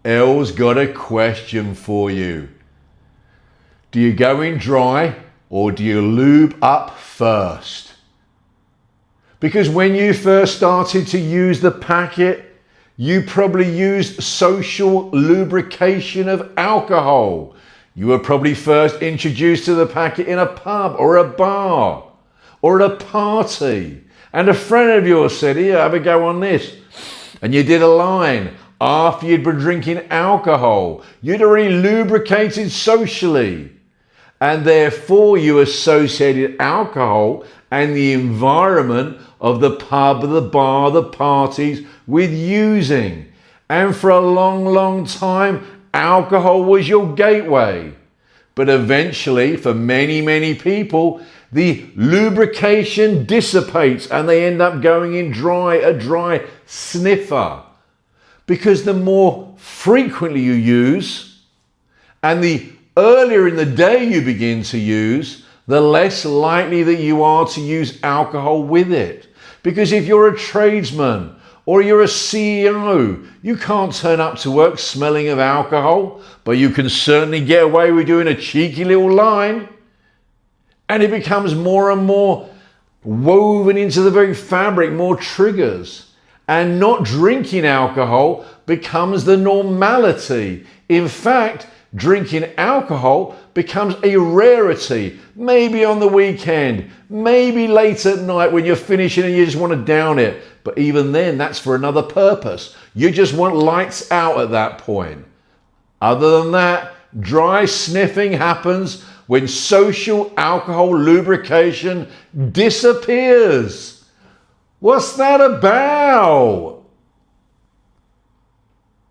Elle's got a question for you. Do you go in dry or do you lube up first? Because when you first started to use the packet, you probably used social lubrication of alcohol. You were probably first introduced to the packet in a pub or a bar or at a party. And a friend of yours said, here, have a go on this. And you did a line after you'd been drinking alcohol. You'd already lubricated socially. And therefore you associated alcohol and the environment of the pub, the bar, the parties with using. And for a long, long time, alcohol was your gateway. But eventually, for many, many people, the lubrication dissipates and they end up going in dry, a dry sniffer. Because the more frequently you use and the earlier in the day you begin to use, the less likely that you are to use alcohol with it. Because if you're a tradesman or you're a CEO, you can't turn up to work smelling of alcohol, but you can certainly get away with doing a cheeky little line. And it becomes more and more woven into the very fabric, more triggers. And not drinking alcohol becomes the normality. In fact, drinking alcohol becomes a rarity. Maybe on the weekend, maybe late at night when you're finishing and you just want to down it. But even then, that's for another purpose. You just want lights out at that point. Other than that, dry sniffing happens when social alcohol lubrication disappears. What's that about?